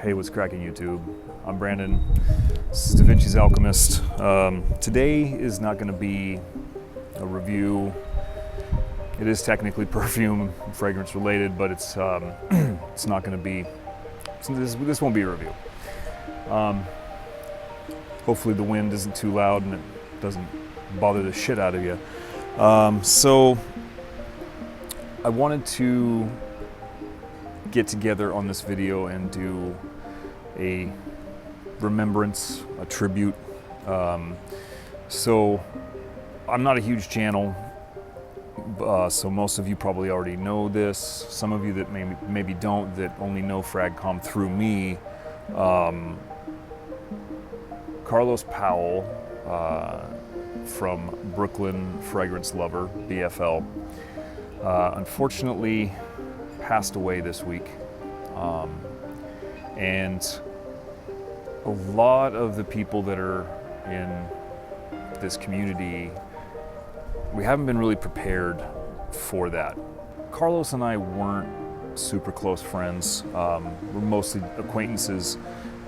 Hey, what's cracking YouTube? I'm Brandon. This is Da Vinci's Alchemist. Today is not going to be a review. It is technically perfume, fragrance related, but it's not going to be. This won't be a review. Hopefully the wind isn't too loud and it doesn't bother the shit out of you. So I wanted to get together on this video and do a remembrance, a tribute. So I'm not a huge channel, so most of you probably already know this. Some of you that maybe don't, that only know FragCom through me. Carlos Powell from Brooklyn Fragrance Lover, BFL, unfortunately passed away this week. And a lot of the people that are in this community, we haven't been really prepared for that. Carlos and I weren't super close friends. We're mostly acquaintances.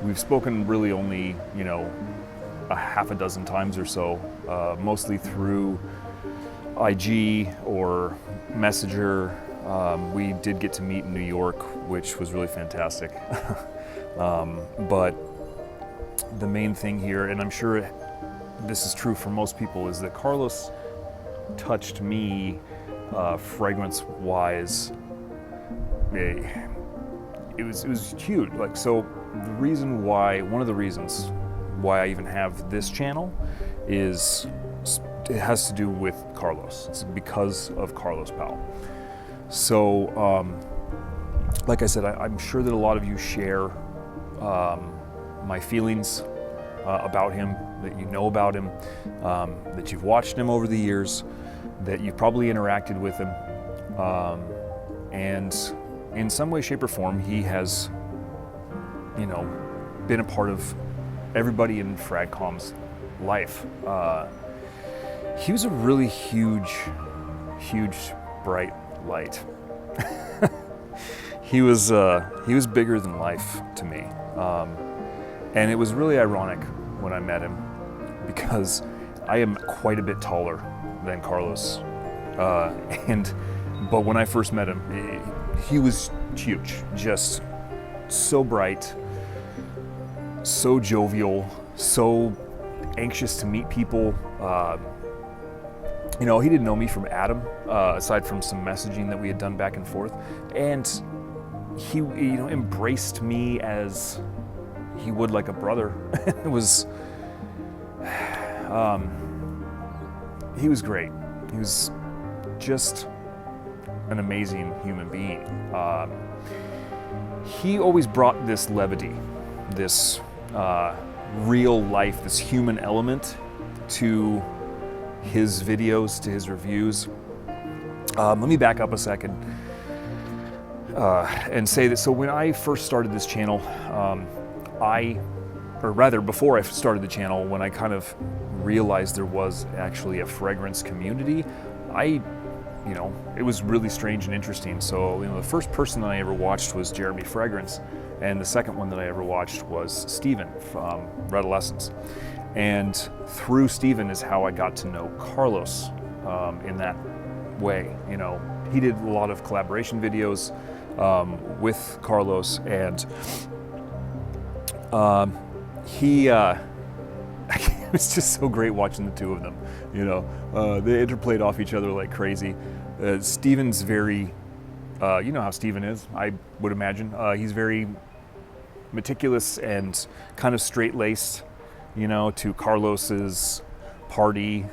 We've spoken really only, a half a dozen times or so, mostly through IG or Messenger. We did get to meet in New York, which was really fantastic. But the main thing here, and I'm sure this is true for most people, is that Carlos touched me fragrance-wise. It was huge. So one of the reasons why I even have this channel is it has to do with Carlos. It's because of Carlos Powell. So, like I said, I'm sure that a lot of you share my feelings about him, that you know about him, that you've watched him over the years, that you've probably interacted with him, and in some way, shape, or form, he has, been a part of everybody in FragCom's life. He was a really huge, bright light. He was bigger than life to me, and it was really ironic when I met him, because I am quite a bit taller than Carlos, but when I first met him, he was huge, just so bright, so jovial, so anxious to meet people. He didn't know me from Adam, aside from some messaging that we had done back and forth. And he, embraced me as he would like a brother. It was, he was great. He was just an amazing human being. He always brought this levity, this real life, this human element to his videos, to his reviews. Let me back up a second and say that, so when I first started this channel, before I started the channel, when I kind of realized there was actually a fragrance community, it was really strange and interesting. So, the first person that I ever watched was Jeremy Fragrance, and the second one that I ever watched was Steven from Redolescence. And through Steven is how I got to know Carlos in that way. He did a lot of collaboration videos with Carlos, and it was just so great watching the two of them. They interplayed off each other like crazy. Steven's very, you know how Steven is, I would imagine. He's very meticulous and kind of straight-laced, to Carlos's party.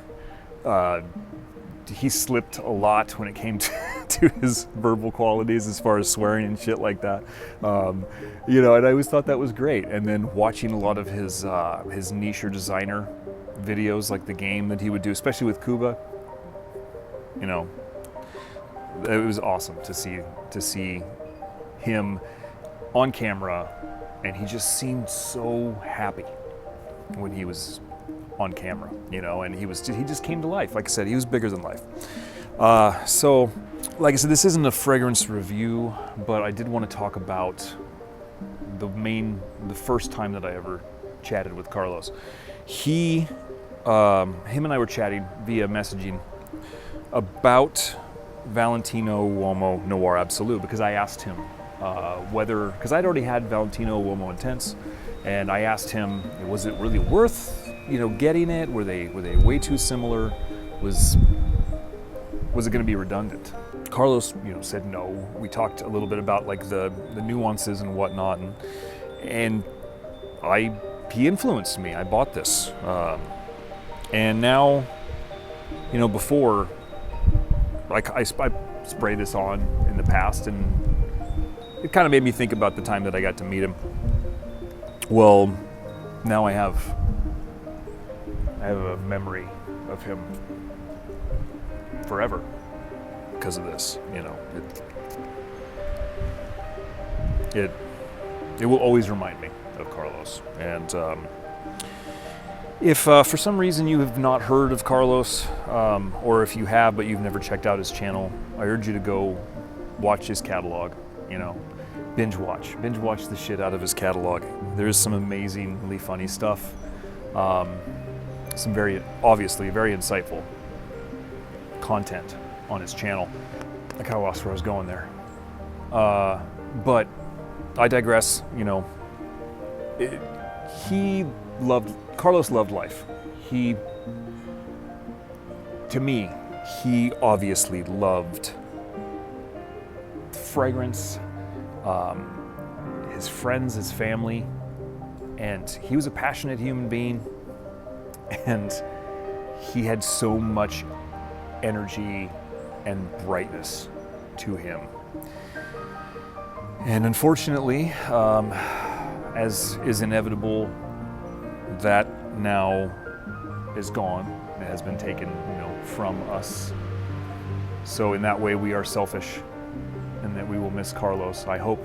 He slipped a lot when it came to his verbal qualities, as far as swearing and shit like that. And I always thought that was great. And then watching a lot of his niche or designer videos, like the game that he would do, especially with Cuba, it was awesome to see him on camera, and he just seemed so happy when he was on camera, and he just came to life. Like I said, he was bigger than life. So, like I said, this isn't a fragrance review, but I did want to talk about the first time that I ever chatted with Carlos. Him and I were chatting via messaging about Valentino Uomo Noir Absolute, because I asked him because I'd already had Valentino Uomo Intense, and I asked him, was it really worth, getting it? Were they way too similar? Was it going to be redundant? Carlos, said no. We talked a little bit about like the nuances and whatnot, and he influenced me. I bought this, and now, before, like I sprayed this on in the past, and it kind of made me think about the time that I got to meet him. Well, now I have a memory of him forever because of this. It will always remind me of Carlos. And if for some reason you have not heard of Carlos, or if you have but you've never checked out his channel, I urge you to go watch his catalog. Binge watch the shit out of his catalog. There's some amazingly funny stuff, some very insightful content on his channel. I kind of lost where I was going there, but I digress. Carlos loved life. He obviously loved fragrance, his friends, his family, and he was a passionate human being, and he had so much energy and brightness to him. And unfortunately, as is inevitable, that now is gone. It has been taken, from us. So in that way, we are selfish, and that we will miss Carlos. I hope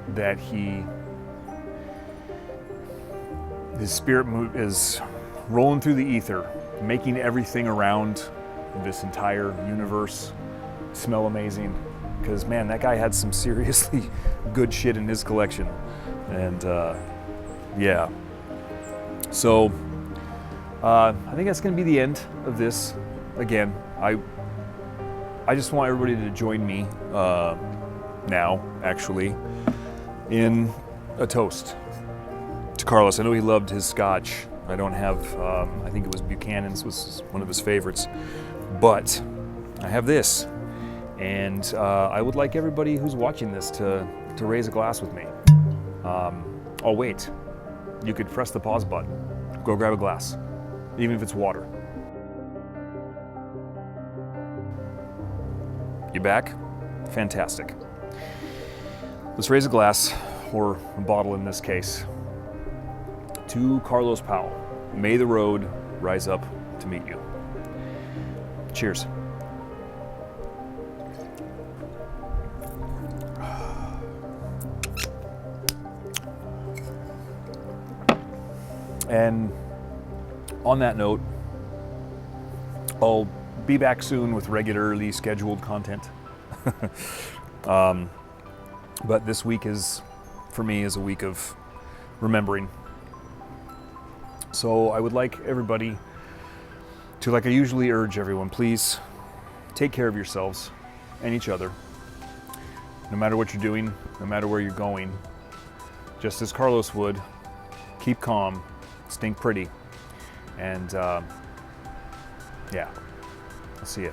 that his spirit is rolling through the ether, making everything around this entire universe smell amazing. Because man, that guy had some seriously good shit in his collection. And yeah. So I think that's going to be the end of this. Again, I just want everybody to join me now, actually, in a toast to Carlos. I know he loved his scotch. I don't have, I think it was Buchanan's was one of his favorites, but I have this. And I would like everybody who's watching this to raise a glass with me. Oh wait, you could press the pause button. Go grab a glass, even if it's water. You back? Fantastic. Let's raise a glass, or a bottle in this case, to Carlos Powell. May the road rise up to meet you. Cheers. And on that note, I'll be back soon with regularly scheduled content. But this week for me, is a week of remembering. So I would like everybody to, like I usually urge everyone, please take care of yourselves and each other. No matter what you're doing, no matter where you're going, just as Carlos would, keep calm, stink pretty, and yeah, I'll see ya.